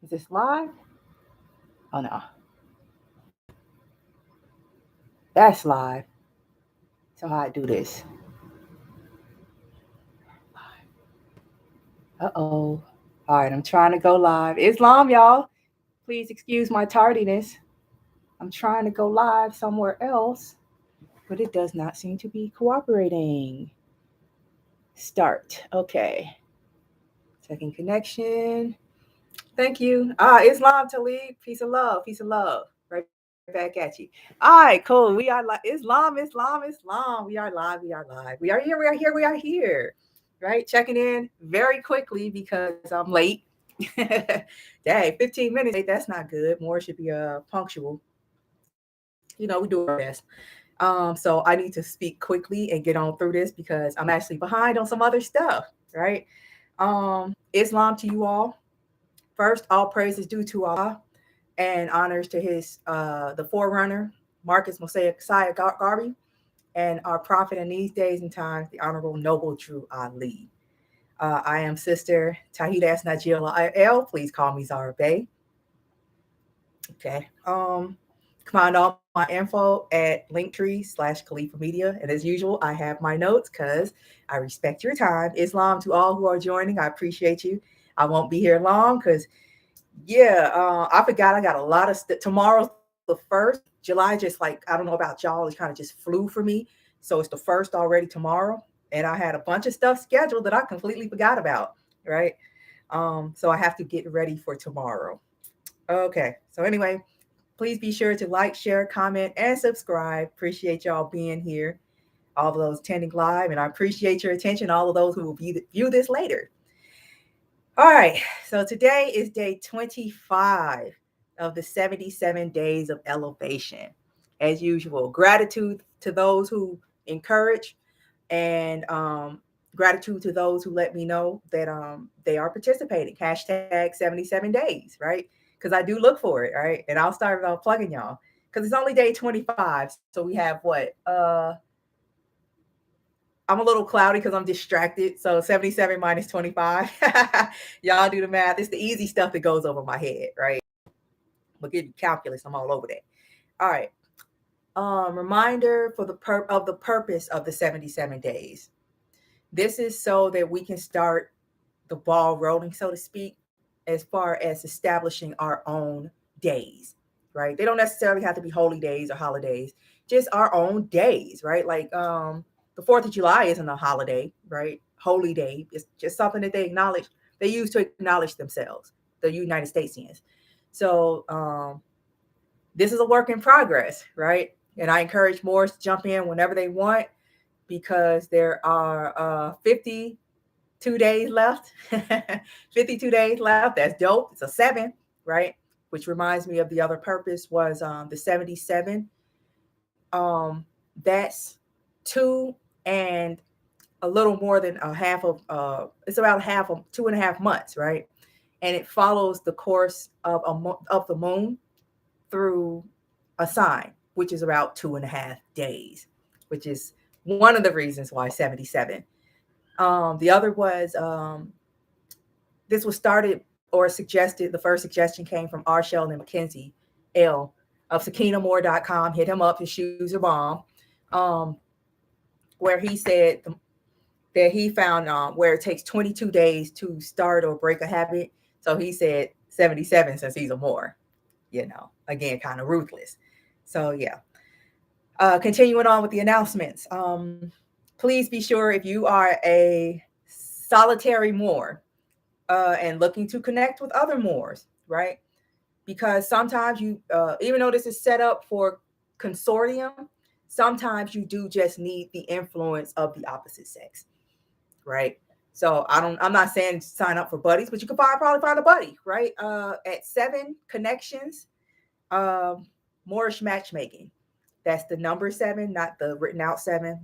Is this live? Oh no, that's live. So how I do this? Uh-oh. All right, I'm trying to go live. Islam, y'all. Please excuse my tardiness. I'm trying to go live somewhere else, but it does not seem to be cooperating. Start. Okay. Second connection. Thank you. Islam Talib. Peace of love. Peace of love. Right back at you. All right, cool. We are live. Islam. We are live. We are live. We are here. We are here. We are here. Right? Checking in very quickly because I'm late. Dang, 15 minutes late. That's not good. More should be punctual. We do our best. So I need to speak quickly and get on through this because I'm actually behind on some other stuff, right? Islam to you all. First, all praise is due to Allah and honors to his the forerunner, Marcus Mosaic Messiah Garvey, and our prophet in these days and times, the Honorable Noble Drew Ali. I am Sister Tahida Najila L. Please call me Zahra Bay. Okay. Come on, all my info at Linktree/Califa Media. And as usual, I have my notes because I respect your time. Islam to all who are joining, I appreciate you. I won't be here long because, yeah, I forgot I got a lot of tomorrow's the first. July just like, I don't know about y'all, it kind of just flew for me. So it's the first already tomorrow. And I had a bunch of stuff scheduled that I completely forgot about, right? So I have to get ready for tomorrow. Okay. So anyway, please be sure to like, share, comment, and subscribe. Appreciate y'all being here, all of those attending live, and I appreciate your attention, all of those who will view this later. All right, so today is day 25 of the 77 days of elevation. As usual, gratitude to those who encourage and gratitude to those who let me know that they are participating. Hashtag 77 days, right? Because I do look for it, right? And I'll start plugging y'all because it's only day 25. So we have what? I'm a little cloudy because I'm distracted. So 77 minus 25. Y'all do the math. It's the easy stuff that goes over my head, right? But give you calculus. I'm all over that. All right. Reminder for the purpose of the 77 days. This is so that we can start the ball rolling, so to speak, as far as establishing our own days, right? They don't necessarily have to be holy days or holidays, just our own days, right? Like the 4th of July isn't a holiday, right? Holy day. It's just something that they acknowledge, they use to acknowledge themselves, the United Statesians. So this is a work in progress, right? And I encourage more to jump in whenever they want because there are 52 days left. 52 days left. That's dope. It's a 7, right? Which reminds me of the other purpose was the 77. That's 2 and a little more than a half of it's about half of 2.5 months, right? And it follows the course of the moon through a sign, which is about 2.5 days, which is one of the reasons why 77. The other was this was started or suggested. The first suggestion came from R. Sheldon McKenzie, L of SakinaMoore.com. Hit him up. His shoes are bomb. Where he said that he found where it takes 22 days to start or break a habit. So he said 77 since he's a Moore. Again, kind of ruthless. So yeah. Continuing on with the announcements. Please be sure if you are a solitary Moore and looking to connect with other Moors, right? Because sometimes you, even though this is set up for consortium, sometimes you do just need the influence of the opposite sex, right? So I'm not saying sign up for buddies, but you can probably find a buddy, right? At 7 connections, Moorish matchmaking. That's the number 7, not the written out 7.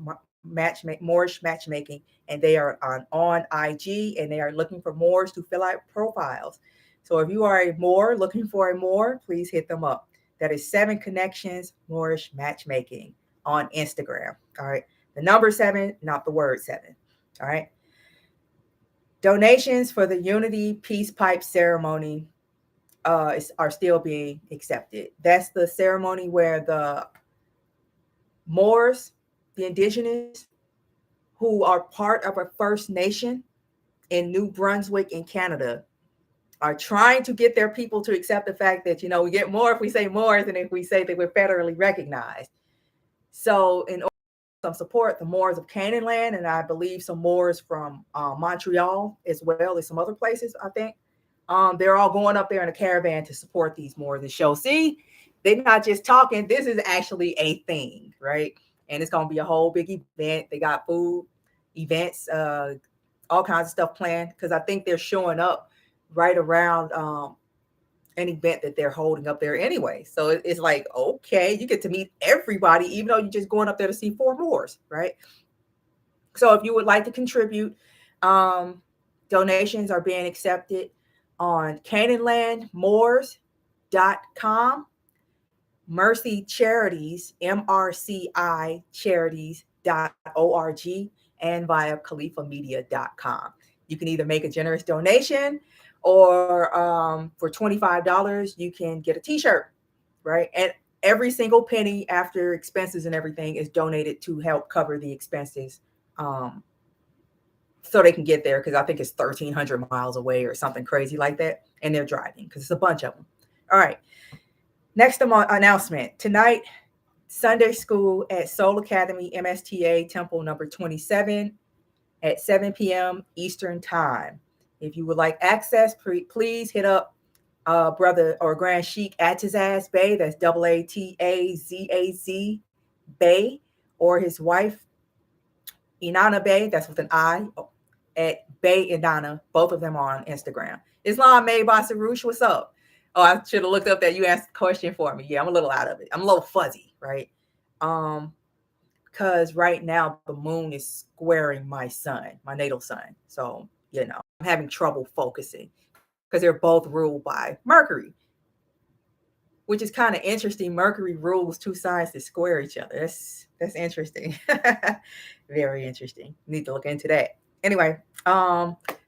Moorish matchmaking, and they are on IG, and they are looking for Moors to fill out profiles. So if you are a Moor looking for a Moor, please hit them up. That is 7 connections Moorish matchmaking on Instagram. All right, the number 7, not the word 7. All right. Donations for the Unity Peace Pipe ceremony are still being accepted. That's the ceremony where the Moors, the indigenous, who are part of a First Nation in New Brunswick in Canada, are trying to get their people to accept the fact that, we get more if we say Moors than if we say that we're federally recognized. So in order to some support, the Moors of Canaan land, and I believe some Moors from Montreal as well as some other places, I think, they're all going up there in a caravan to support these Moors and show, see, they're not just talking. This is actually a thing, right? And it's going to be a whole big event. They got food, events, all kinds of stuff planned, because I think they're showing up right around an event that they're holding up there anyway. So it's like, okay, you get to meet everybody, even though you're just going up there to see 4 Moors, right? So if you would like to contribute, donations are being accepted on CanaanlandMoors.com, Mercy Charities, MRCI Charities.org, and via CalifaMedia.com. You can either make a generous donation, or for $25, you can get a t-shirt, right? And every single penny after expenses and everything is donated to help cover the expenses, so they can get there, because I think it's 1,300 miles away or something crazy like that, and they're driving because it's a bunch of them. All right. Next announcement. Tonight, Sunday school at Soul Academy MSTA Temple number 27 at 7 p.m. Eastern Time. If you would like access, please hit up Brother or Grand Sheik Atazaz Bey, that's Atazaz Bey, or his wife Inanna Bey, that's with an I, at Bey Inanna. Both of them are on Instagram. Islam made by Sarush, what's up? Oh, I should have looked up that. You asked a question for me. Yeah, I'm a little out of it. I'm a little fuzzy, right? Because right now the moon is squaring my sun, my natal sun. So, I'm having trouble focusing because they're both ruled by Mercury, which is kind of interesting. Mercury rules 2 signs that square each other. That's interesting. Very interesting. Need to look into that. Anyway,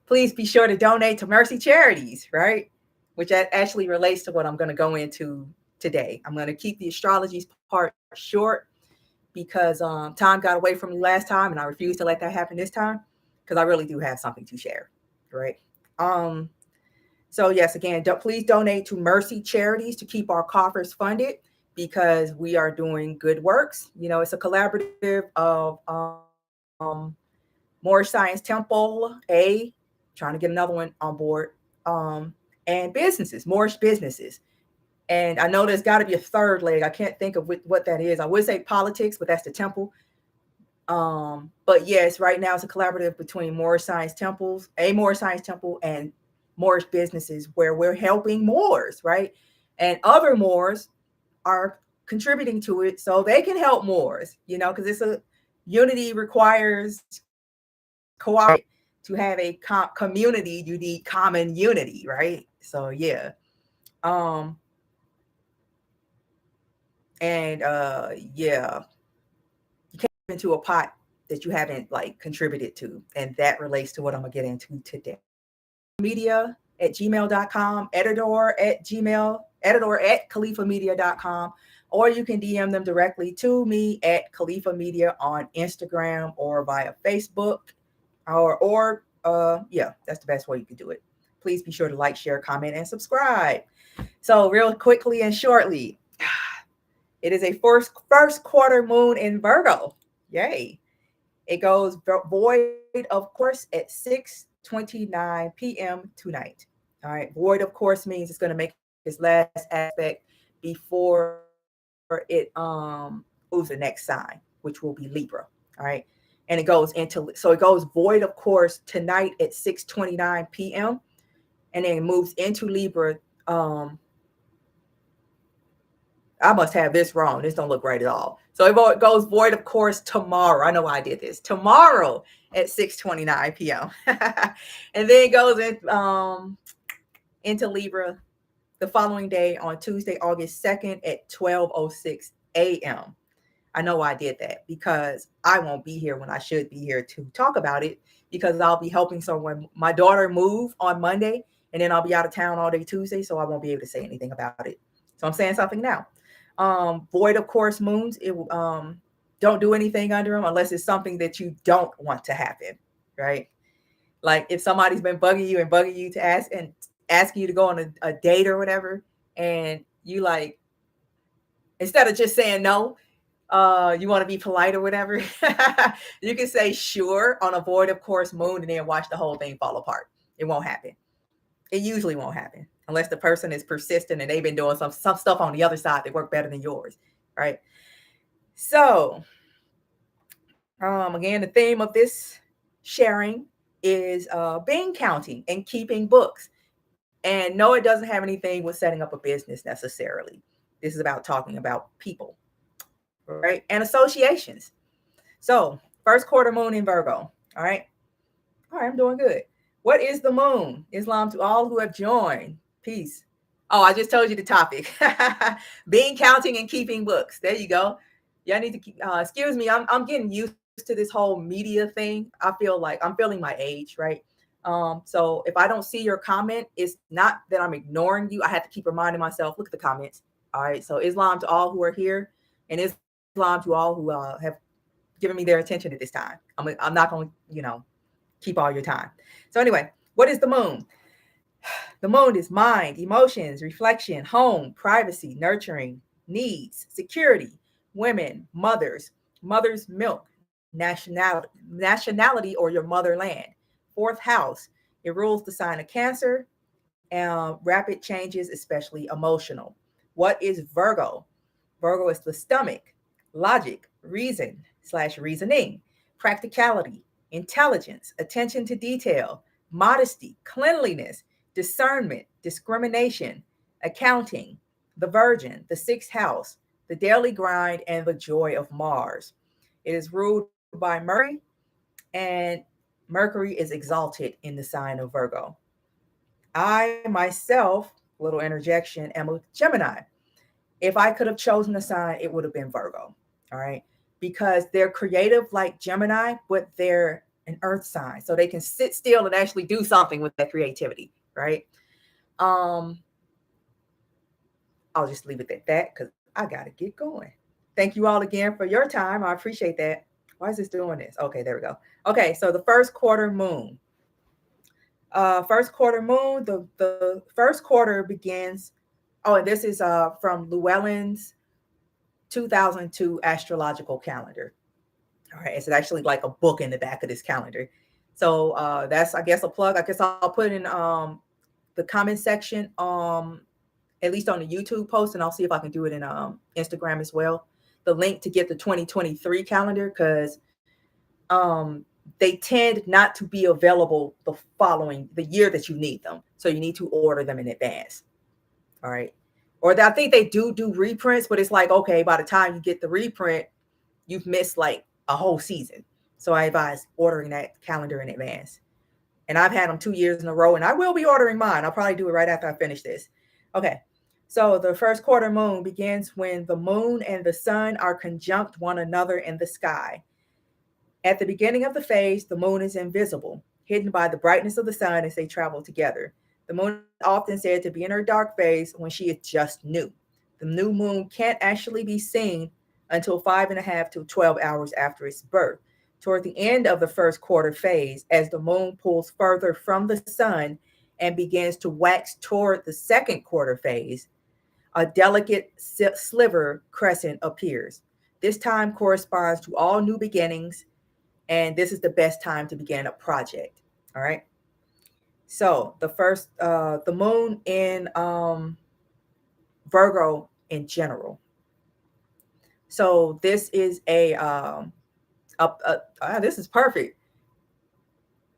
please be sure to donate to Mercy Charities, right? Which actually relates to what I'm going to go into today. I'm going to keep the astrology part short because time got away from me last time, and I refuse to let that happen this time, because I really do have something to share, right? So yes, again, please donate to Mercy Charities to keep our coffers funded, because we are doing good works. It's a collaborative of Moorish Science Temple, trying to get another one on board, and businesses, Moorish businesses. And I know there's got to be a third leg. I can't think of what that is. I would say politics, but that's the temple. But yes, right now it's a collaborative between Moorish Science Temples, a Moorish Science Temple, and Moorish businesses, where we're helping Moors, right? And other Moors are contributing to it so they can help Moors, because it's a unity requires cooperate. To have a community, you need common unity, right? So yeah. And yeah, you can't get into a pot that you haven't contributed to, and that relates to what I'm gonna get into today. Media at gmail.com, editor at califamedia.com, or you can DM them directly to me at Califa Media on Instagram or via Facebook, or yeah, that's the best way you can do it. Please be sure to like, share, comment, and subscribe. So real quickly and shortly, it is a first quarter moon in Virgo. Yay. It goes void, of course, at 6:29 p.m. tonight. All right. Void, of course, means it's going to make its last aspect before it moves the next sign, which will be Libra. All right. And it goes void, of course, tonight at 6:29 p.m. And then it moves into Libra. I must have this wrong. This don't look right at all. So it goes void, of course, tomorrow. I know why I did this. Tomorrow at 6:29 p.m. And then it goes into Libra the following day on Tuesday, August 2nd at 12:06 a.m. I know why I did that, because I won't be here when I should be here to talk about it, because I'll be helping someone, my daughter, move on Monday, and then I'll be out of town all day Tuesday, so I won't be able to say anything about it. So I'm saying something now. Void of course moons, don't do anything under them unless it's something that you don't want to happen, right? Like if somebody's been bugging you to asking you to go on a date or whatever, and you like, instead of just saying no, you want to be polite or whatever, you can say sure on a void of course moon and then watch the whole thing fall apart. It won't happen. It usually won't happen unless the person is persistent and they've been doing some stuff on the other side that work better than yours, right? So, again, the theme of this sharing is bean counting and keeping books. And no, it doesn't have anything with setting up a business necessarily. This is about talking about people, right? And associations. So, first quarter moon in Virgo. All right. All right, I'm doing good. What is the moon? Islam to all who have joined. Peace. Oh, I just told you the topic. Being counting and keeping books. There you go. Y'all need to keep, excuse me. I'm getting used to this whole media thing. I feel like I'm feeling my age, right? So if I don't see your comment, it's not that I'm ignoring you. I have to keep reminding myself, look at the comments. All right. So Islam to all who are here, and Islam to all who have given me their attention at this time. I'm not going to, keep all your time. So anyway, what is the moon? The moon is mind, emotions, reflection, home, privacy, nurturing, needs, security, women, mother's milk, nationality or your motherland. Fourth house, it rules the sign of Cancer, rapid changes, especially emotional. What is Virgo? Virgo is the stomach, logic, reason/reasoning, practicality, intelligence, attention to detail, modesty, cleanliness, discernment, discrimination, accounting, the Virgin, the sixth house, the daily grind, and the joy of Mars. It is ruled by Mercury, and Mercury is exalted in the sign of Virgo. I myself, little interjection, am a Gemini. If I could have chosen a sign, it would have been Virgo. All right. Because they're creative like Gemini, but they're an earth sign. So they can sit still and actually do something with that creativity. Right. I'll just leave it at that because I got to get going. Thank you all again for your time. I appreciate that. Why is this doing this? Okay, there we go. Okay, so the first quarter moon. First quarter moon, the first quarter begins. Oh, and this is from Llewellyn's 2002 astrological calendar. All right, it's actually like a book in the back of this calendar. So that's, I guess, a plug. I guess I'll put in the comment section, at least on the YouTube post, and I'll see if I can do it in Instagram as well. The link to get the 2023 calendar, because they tend not to be available the year that you need them. So you need to order them in advance. All right. Or I think they do reprints, but it's like, okay, by the time you get the reprint, you've missed like a whole season. So I advise ordering that calendar in advance. And I've had them 2 years in a row, and I will be ordering mine. I'll probably do it right after I finish this. Okay. So the first quarter moon begins when the moon and the sun are conjunct one another in the sky. At the beginning of the phase, the moon is invisible, hidden by the brightness of the sun as they travel together. The moon is often said to be in her dark phase when she is just new. The new moon can't actually be seen until 5.5 to 12 hours after its birth. Toward the end of the first quarter phase, as the moon pulls further from the sun and begins to wax toward the second quarter phase, a delicate sliver crescent appears. This time corresponds to all new beginnings, and this is the best time to begin a project. All right. So the moon in Virgo in general. So this is this is perfect.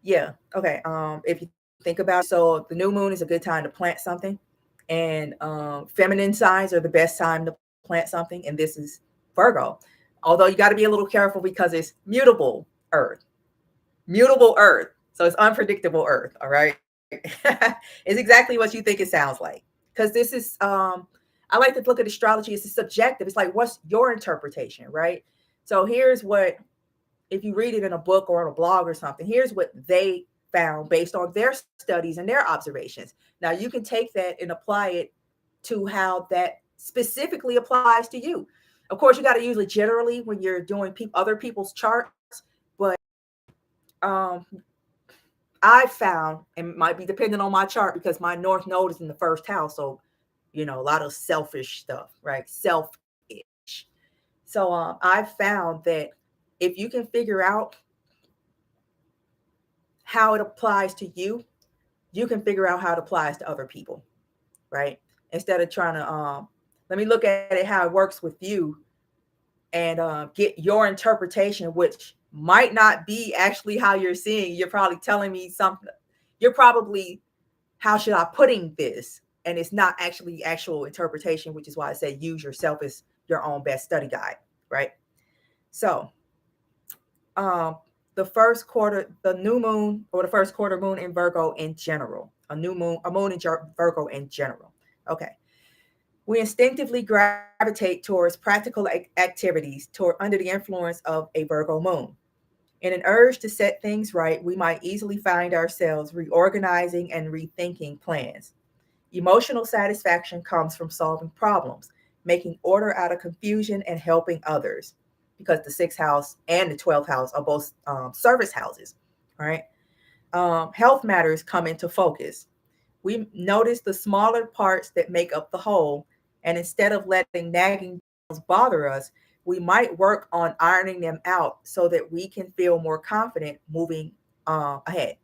Yeah. Okay. If you think about it, so the new moon is a good time to plant something, and feminine signs are the best time to plant something. And this is Virgo. Although you got to be a little careful because it's mutable Earth. So it's unpredictable Earth. All right. It's exactly what you think it sounds like. Because this is, I like to look at astrology as subjective. It's like, what's your interpretation, right? So here's what, if you read it in a book or on a blog or something, here's what they found based on their studies and their observations. Now you can take that and apply it to how that specifically applies to you. Of course, you got to use it generally when you're doing other people's charts, but um, I found, and it might be dependent on my chart because my North Node is in the first house, so a lot of selfish stuff, right? Selfish. So I found that if you can figure out how it applies to you, you can figure out how it applies to other people, right? Instead of trying to let me look at it how it works with you and get your interpretation, which might not be actually how you're seeing. You're probably telling me something. You're probably, how should I putting this? And it's not actually actual interpretation, which is why I say use yourself as your own best study guide, right? So the first quarter, the new moon or the first quarter moon in Virgo in general, a moon in Virgo in general. Okay. We instinctively gravitate towards practical activities under the influence of a Virgo moon. In an urge to set things right, we might easily find ourselves reorganizing and rethinking plans. Emotional satisfaction comes from solving problems, making order out of confusion, and helping others, because the 6th house and the 12th house are both service houses, right? Health matters come into focus. We notice the smaller parts that make up the whole, and instead of letting nagging bother us, we might work on ironing them out so that we can feel more confident moving ahead.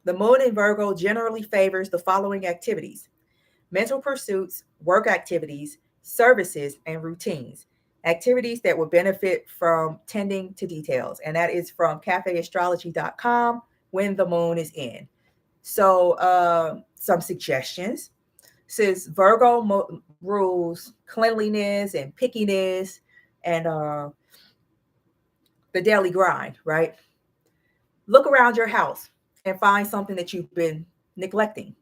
The moon in Virgo generally favors the following activities: mental pursuits, work activities, services, and routines. Activities that will benefit from tending to details. And that is from cafeastrology.com when the moon is in. So some suggestions. Says Virgo rules cleanliness and pickiness and the daily grind, right? Look around your house and find something that you've been neglecting.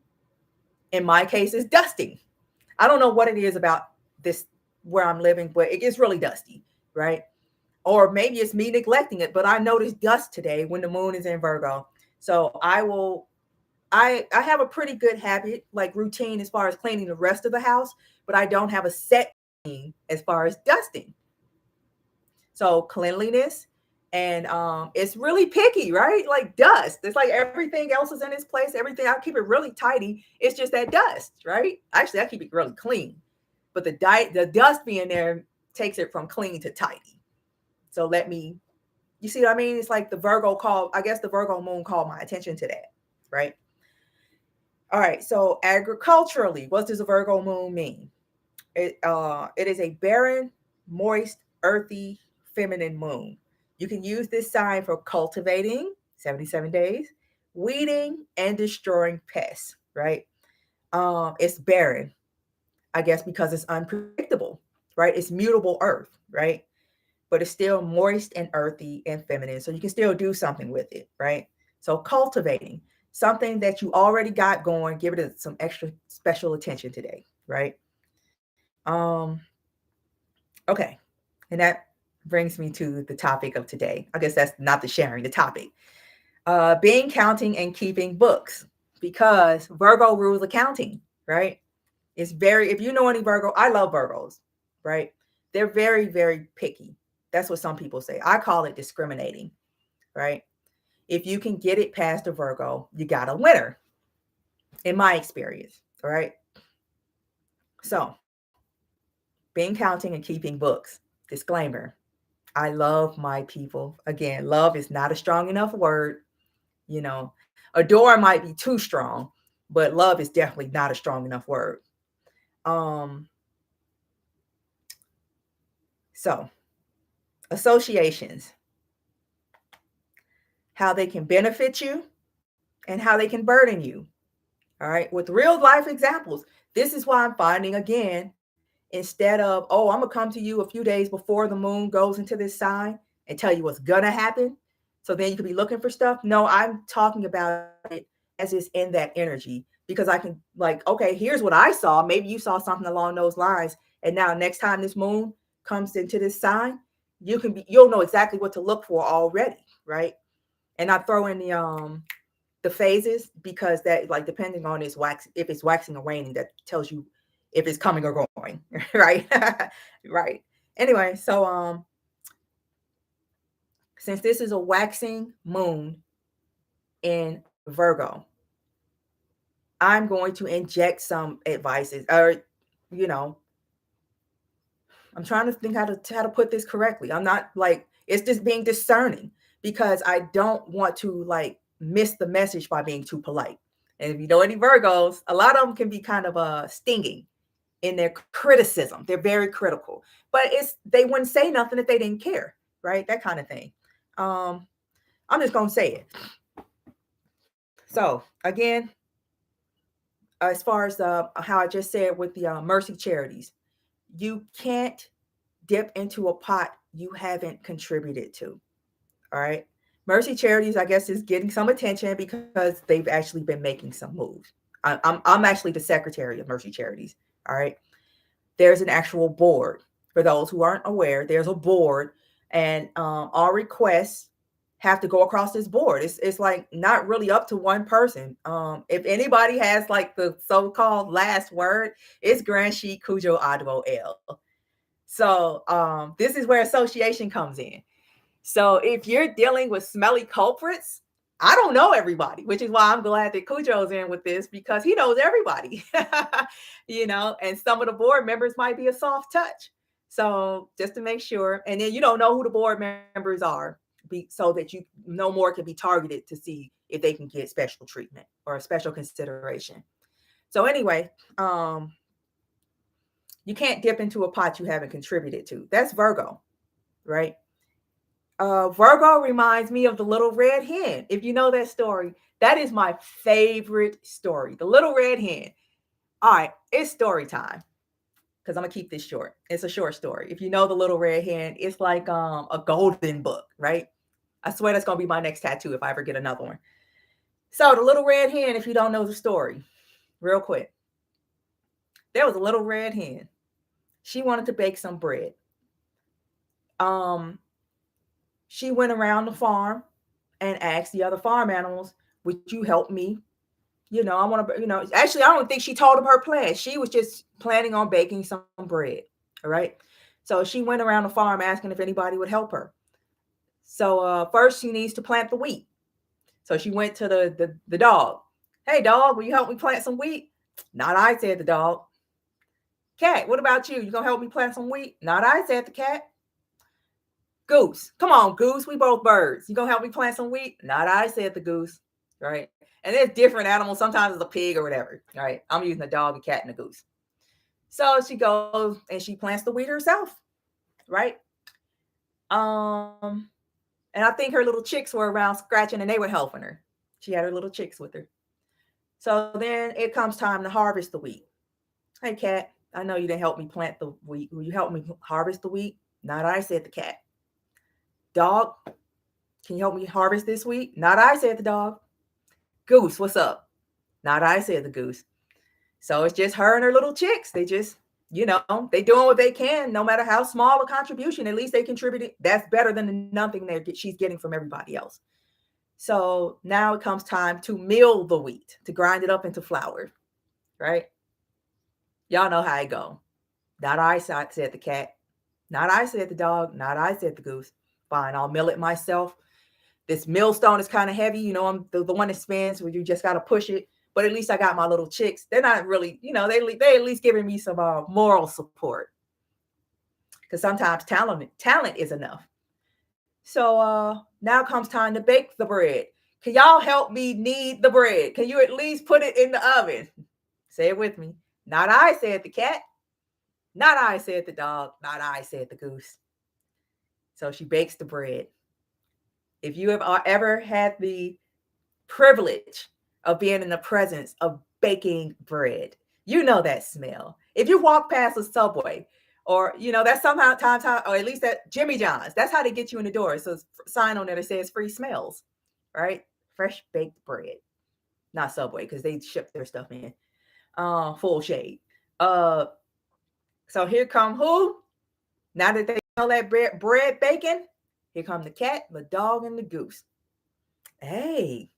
In my case, it's dusting. I don't know what it is about this where I'm living, but it gets really dusty, right? Or maybe it's me neglecting it, but I noticed dust today when the moon is in Virgo. So I have a pretty good habit, like routine as far as cleaning the rest of the house, but I don't have a set routine as far as dusting. So cleanliness, and it's really picky, right? Like dust. It's like everything else is in its place. Everything, I keep it really tidy. It's just that dust, right? Actually, I keep it really clean. But the dust being there takes it from clean to tidy. So you see what I mean? It's like the Virgo I guess the Virgo moon called my attention to that, right? All right, so agriculturally, what does a Virgo moon mean? It is a barren, moist, earthy, feminine moon. You can use this sign for cultivating, 77 days, weeding, and destroying pests, right? It's barren, I guess, because it's unpredictable, right? It's mutable earth, right? But it's still moist and earthy and feminine. So you can still do something with it, right? So cultivating something that you already got going, give it some extra special attention today, right? Okay. And that brings me to the topic of today. I guess that's not the sharing, the topic. Being, counting, and keeping books, because Virgo rules accounting, right? If you know any Virgo, I love Virgos, right? They're very, very picky. That's what some people say. I call it discriminating, right? If you can get it past a Virgo, you got a winner, in my experience, all right? So, being, counting, and keeping books. Disclaimer: I love my people. Again, love is not a strong enough word. Adore might be too strong, but love is definitely not a strong enough word. So, associations, how they can benefit you and how they can burden you. All right, with real life examples. This is why I'm finding, again, instead of, oh, I'm going to come to you a few days before the moon goes into this sign and tell you what's going to happen, so then you could be looking for stuff. No, I'm talking about it as it's in that energy, because I can, like, okay, here's what I saw. Maybe you saw something along those lines. And now next time this moon comes into this sign, you'll know exactly what to look for already, right? And I throw in the phases because that, like, depending on its wax, if it's waxing or waning, that tells you if it's coming or going, right? Right. Anyway, so since this is a waxing moon in Virgo, I'm going to inject some advices, or, you know, I'm trying to think how to put this correctly. I'm not like, it's just being discerning, because I don't want to like miss the message by being too polite. And if you know any Virgos, a lot of them can be kind of stinging in their criticism. They're very critical, but they wouldn't say nothing if they didn't care, right? That kind of thing. I'm just gonna say it. So again, as far as how I just said with the mercy charities, you can't dip into a pot you haven't contributed to. All right. Mercy Charities, I guess, is getting some attention because they've actually been making some moves. I'm actually the secretary of Mercy Charities. All right. There's an actual board. For those who aren't aware, there's a board, and all requests have to go across this board. It's like not really up to one person. If anybody has like the so-called last word, it's Grand Sheik Cujo Adwo L. So this is where association comes in. So if you're dealing with smelly culprits, I don't know everybody, which is why I'm glad that Cujo's in with this, because he knows everybody, and some of the board members might be a soft touch. So just to make sure, and then you don't know who the board members are, so that you no more can be targeted to see if they can get special treatment or a special consideration. So anyway, you can't dip into a pot you haven't contributed to. That's Virgo, right? Virgo reminds me of the Little Red Hen. If you know that story, that is my favorite story. The Little Red Hen. All right, it's story time, because I'm gonna keep this short. It's a short story. If you know the Little Red Hen, it's like a golden book, right? I swear that's gonna be my next tattoo if I ever get another one. So the Little Red Hen, if you don't know the story, real quick, there was a little red hen. She wanted to bake some bread. Um, she went around the farm and asked the other farm animals, "Would you help me? I want to, actually, I don't think she told them her plan. She was just planning on baking some bread." All right. So she went around the farm asking if anybody would help her. So first she needs to plant the wheat. So she went to the dog. "Hey, dog, will you help me plant some wheat?" "Not I," said the dog. "Cat, what about you? You gonna help me plant some wheat?" "Not I," said the cat. "Goose, come on, goose, we both birds. You gonna help me plant some wheat?" "Not I," said the goose. Right. And there's different animals. Sometimes it's a pig or whatever. Right. I'm using a dog, a cat, and a goose. So she goes and she plants the wheat herself. Right. And I think her little chicks were around scratching and they were helping her. She had her little chicks with her. So then it comes time to harvest the wheat. "Hey, cat, I know you didn't help me plant the wheat. Will you help me harvest the wheat?" "Not I," said the cat. "Dog, can you help me harvest this wheat?" "Not I," said the dog. "Goose, what's up?" "Not I," said the goose. So it's just her and her little chicks. They just, they doing what they can, no matter how small a contribution. At least they contributed. That's better than nothing she's getting from everybody else. So now it comes time to mill the wheat, to grind it up into flour, right? Y'all know how it go. "Not I," said the cat. "Not I," said the dog. "Not I," said the goose. "Fine, I'll mill it myself. This millstone is kind of heavy. I'm the one that spins, where you just got to push it. But at least I got my little chicks. They're not really, they at least giving me some moral support, because sometimes talent is enough." So now comes time to bake the bread. "Can y'all help me knead the bread? Can you at least put it in the oven?" Say it with me. "Not I," said the cat. "Not I," said the dog. "Not I," said the goose. So she bakes the bread. If you have ever had the privilege of being in the presence of baking bread, you know that smell. If you walk past a Subway, or that's somehow time, or at least at Jimmy John's, that's how they get you in the door. So it's a sign on there that says free smells, right? Fresh baked bread. Not Subway, because they ship their stuff in. Full shade. So here come who? Now that they know that bread baking, here come the cat, the dog, and the goose. Hey,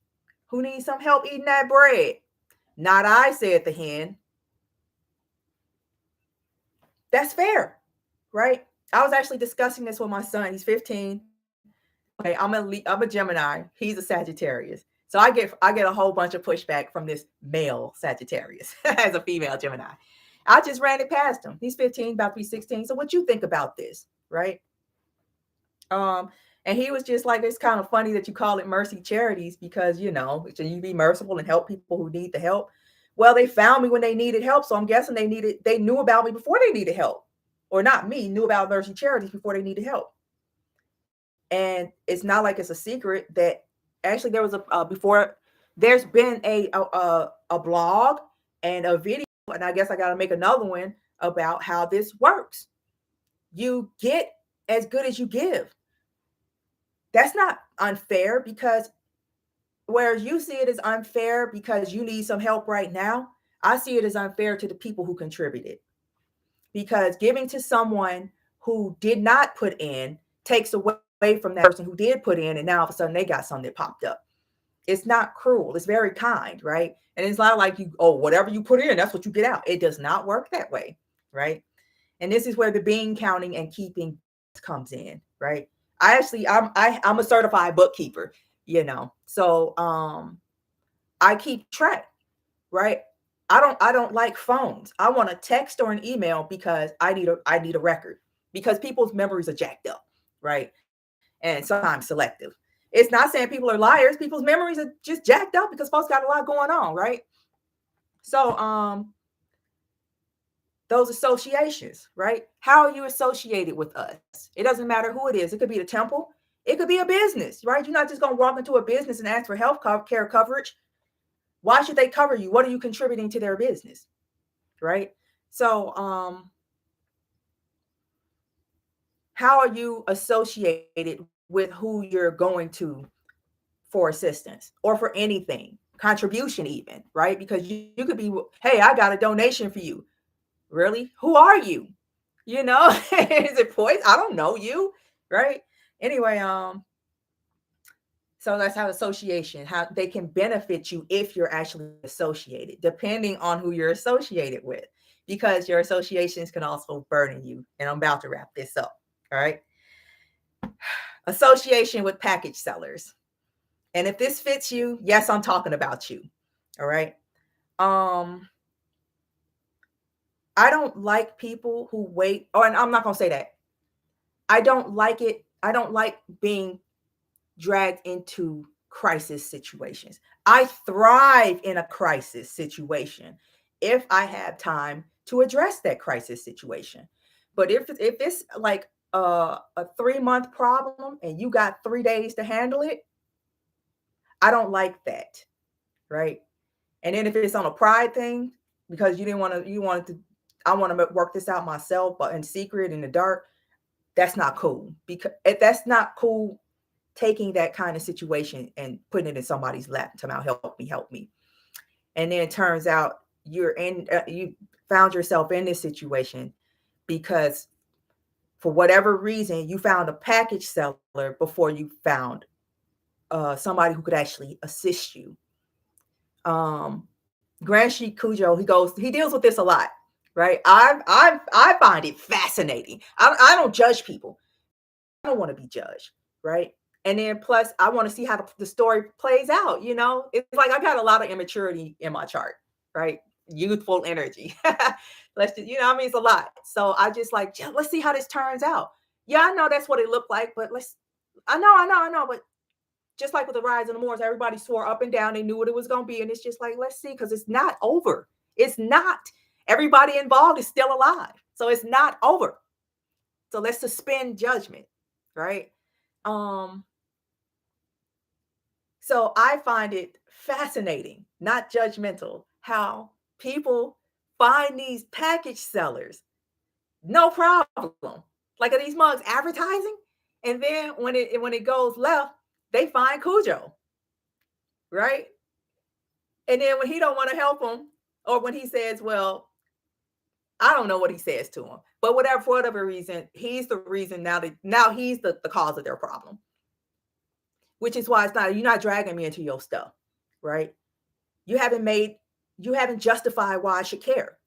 who needs some help eating that bread? Not I, said the hen. That's fair, right? I was actually discussing this with my son. He's 15. Okay, I'm a Gemini. He's a Sagittarius. So I get a whole bunch of pushback from this male Sagittarius as a female Gemini. I just ran it past him. He's 15, about to be 16. So what you think about this, right? Um, and he was just like, it's kind of funny that you call it mercy charities because so you be merciful and help people who need the help. Well, they found me when they needed help, so I'm guessing they knew about me before they needed help, or not me, knew about mercy charities before they needed help. And it's not like it's a secret that actually there was before there's been a blog and a video, and I guess I got to make another one about how this works. You get as good as you give. That's not unfair, because whereas you see it as unfair because you need some help right now, I see it as unfair to the people who contributed, because giving to someone who did not put in takes away from that person who did put in, and now all of a sudden they got something that popped up. It's not cruel. It's very kind, right? And it's not like whatever you put in, that's what you get out. It does not work that way, right? And this is where the bean counting and keeping comes in, right? I'm a certified bookkeeper, so I keep track, right? I don't like phones. I want a text or an email because I need a record, because people's memories are jacked up, right? And sometimes selective. It's not saying people are liars. People's memories are just jacked up because folks got a lot going on, right? So those associations, right? How are you associated with us? It doesn't matter who it is. It could be the temple. It could be a business, right? You're not just going to walk into a business and ask for health care coverage. Why should they cover you? What are you contributing to their business, right? So how are you associated with who you're going to for assistance or for anything, contribution even, right? Because you could be, hey, I got a donation for you. Really? Who are you? Is it poison? I don't know you, right? Anyway, so that's how association, how they can benefit you if you're actually associated, depending on who you're associated with, because your associations can also burden you. And I'm about to wrap this up. All right. Association with package sellers. And if this fits you, yes, I'm talking about you. All right. I don't like people who wait, and I'm not going to say that. I don't like it. I don't like being dragged into crisis situations. I thrive in a crisis situation if I have time to address that crisis situation. But if it's like a 3-month problem and you got 3 days to handle it, I don't like that, right? And then if it's on a pride thing, because you wanted to, I want to work this out myself, but in secret, in the dark, that's not cool. Because that's not cool, taking that kind of situation and putting it in somebody's lap and telling them, help me. And then it turns out you found yourself in this situation because for whatever reason, you found a package seller before you found somebody who could actually assist you. Grand Sheik Cujo, he deals with this a lot, right? I find it fascinating. I don't judge people. I don't want to be judged, right? And then plus, I want to see how the story plays out. It's like I got a lot of immaturity in my chart, right? Youthful energy. Let's just, it's a lot. So I just like, yeah, let's see how this turns out. Yeah, I know that's what it looked like, but I know, but just like with the Rise and the Moors, everybody swore up and down. They knew what it was going to be. And it's just like, let's see, because it's not over. It's not. Everybody involved is still alive. So it's not over. So let's suspend judgment, right? So I find it fascinating, not judgmental, how people find these package sellers. No problem. Like, are these mugs advertising? And then when it goes left, they find Cujo, right? And then when he don't want to help them, or when he says, well, I don't know what he says to him, but for whatever reason, he's the reason now he's the cause of their problem. which is why you're not dragging me into your stuff, right? You haven't justified why I should care,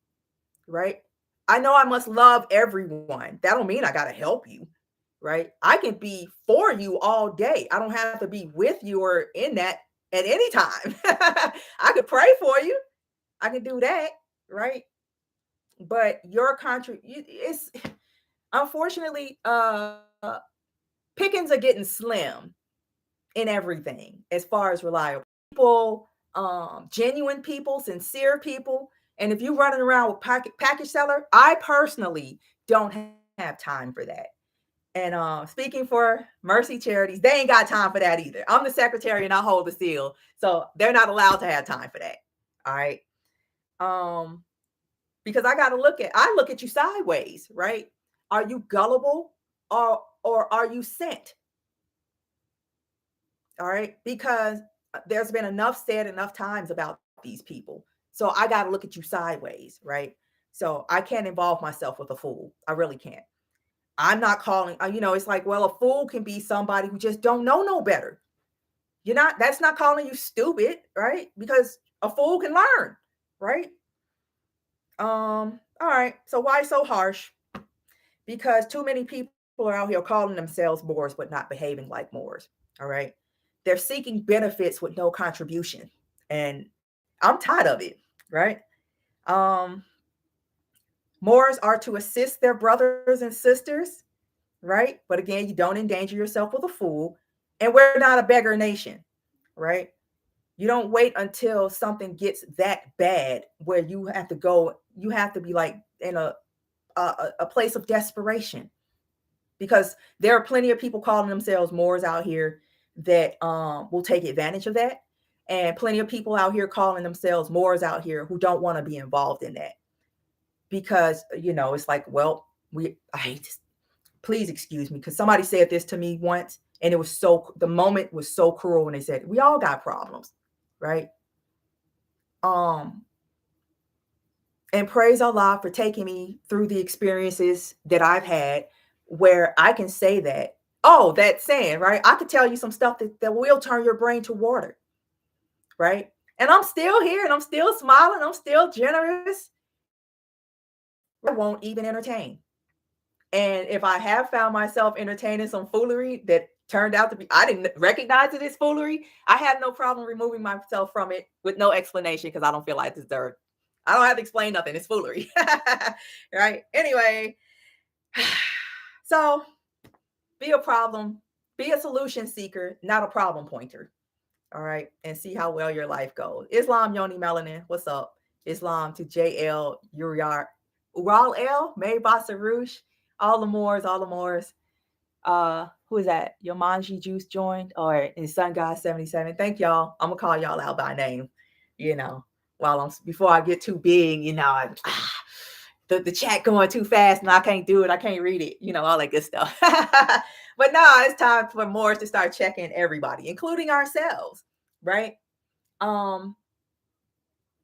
right? I know I must love everyone. That don't mean I got to help you, right? I can be for you all day. I don't have to be with you or in that at any time. I could pray for you. I can do that, right? But your country, it's unfortunately, pickings are getting slim in everything as far as reliable people, genuine people, sincere people. And if you're running around with package seller, I personally don't have time for that. And speaking for Mercy Charities, they ain't got time for that either. I'm the secretary and I hold the seal, so they're not allowed to have time for that. All right. Because I look at you sideways, right? Are you gullible or are you sent? All right, because there's been enough said enough times about these people. So I got to look at you sideways, right? So I can't involve myself with a fool. I really can't. I'm not calling, it's like, well, a fool can be somebody who just don't know no better. That's not calling you stupid, right? Because a fool can learn, right? All right. So why so harsh? Because too many people are out here calling themselves Moors, but not behaving like Moors. All right. They're seeking benefits with no contribution. And I'm tired of it, right? Moors are to assist their brothers and sisters, right? But again, you don't endanger yourself with a fool. And we're not a beggar nation, right? You don't wait until something gets that bad where you have to be like in a place of desperation, because there are plenty of people calling themselves Moors out here that will take advantage of that, and plenty of people out here calling themselves Moors out here who don't want to be involved in that, because it's like, well, I hate this. Please excuse me, because somebody said this to me once, and the moment was so cruel when they said, we all got problems, right? And praise Allah for taking me through the experiences that I've had where I can say that, that saying, right? I could tell you some stuff that will turn your brain to water, right? And I'm still here and I'm still smiling. I'm still generous. I won't even entertain. And if I have found myself entertaining some foolery that turned out to be, I didn't recognize it as foolery, I had no problem removing myself from it with no explanation, because I don't feel like I deserve. I don't have to explain nothing. It's foolery. Right? Anyway, so be a solution seeker, not a problem pointer. All right. And see how well your life goes. Islam Yoni Melanin, what's up? Islam to JL Ural L, May Basarush, all the Moors. Who is that? Yomanji Juice joined, or in Sun God 77. Thank y'all. I'm gonna call y'all out by name, before I get too big, the chat going too fast and I can't do it. I can't read it, all that good stuff. But no, it's time for Moors to start checking everybody, including ourselves, right?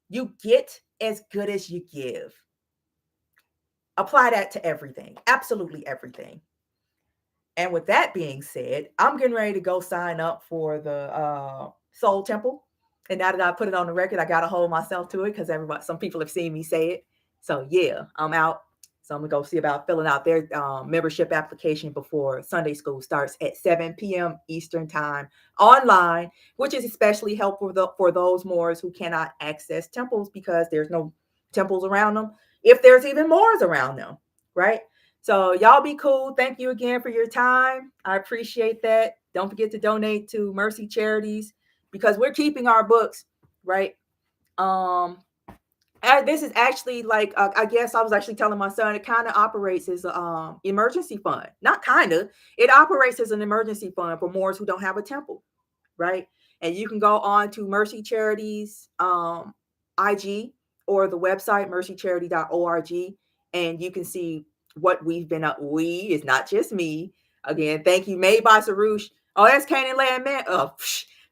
You get as good as you give. Apply that to everything, absolutely everything. And with that being said, I'm getting ready to go sign up for the Soul Temple. And now that I put it on the record, I got to hold myself to it, because some people have seen me say it. So yeah, I'm out. So I'm going to go see about filling out their membership application before Sunday school starts at 7 p.m. Eastern time online, which is especially helpful for those Moors who cannot access temples because there's no temples around them, if there's even Moors around them, right? So y'all be cool. Thank you again for your time. I appreciate that. Don't forget to donate to Mercy Charities, because we're keeping our books, right? This is actually like, I guess I was actually telling my son, it kind of operates as an emergency fund. Not kind of. It operates as an emergency fund for Moors who don't have a temple, right? And you can go on to Mercy Charities IG, or the website mercycharity.org, and you can see what we've been up. It's not just me. Again, thank you, Made by Sarush. Oh, that's Canaan Land Man. Oh,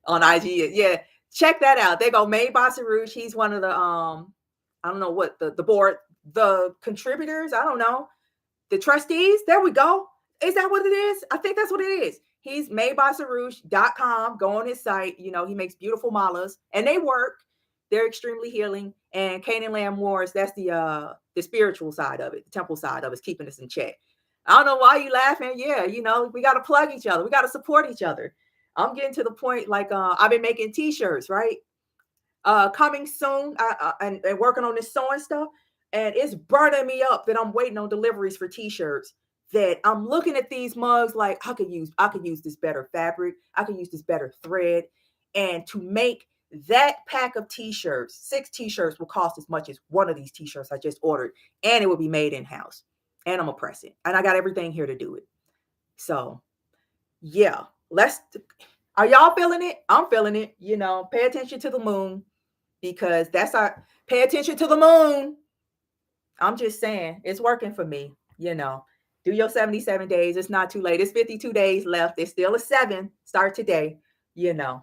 on IG. Yeah, check that out. They go, Made by Sarush. He's one of the I don't know what the board, the contributors. I don't know, the trustees. There we go. Is that what it is? I think that's what it is. He's made by Sarouche.com. Go on his site. You know, he makes beautiful malas and they work. They're extremely healing. And Canaan Lamb Wars, that's the spiritual side of it, the temple side of it, is keeping us in check. I don't know why you laughing. Yeah, you know, we got to plug each other. We got to support each other. I'm getting to the point like I've been making t-shirts, right? Coming soon and working on this sewing stuff. And it's burning me up that I'm waiting on deliveries for t-shirts. That I'm looking at these mugs like I could use this better fabric. I could use this better thread. And to make that pack of t-shirts, 6 t-shirts will cost as much as one of these t-shirts I just ordered. And it will be made in-house. And I'm gonna press it. And I got everything here to do it. So yeah, are y'all feeling it? I'm feeling it. You know, pay attention to the moon because pay attention to the moon. I'm just saying it's working for me. You know, do your 77 days. It's not too late. It's 52 days left. There's still a 7. Start today, you know,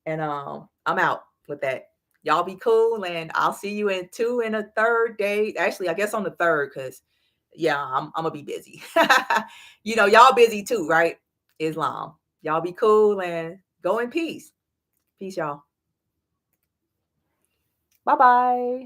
and I'm out with that. Y'all be cool. And I'll see you in 2 and a 3rd day. Actually, I guess on the 3rd, because yeah, I'm gonna be busy. You know, y'all busy too, right? Islam. Y'all be cool and go in peace. Peace, y'all. Bye-bye.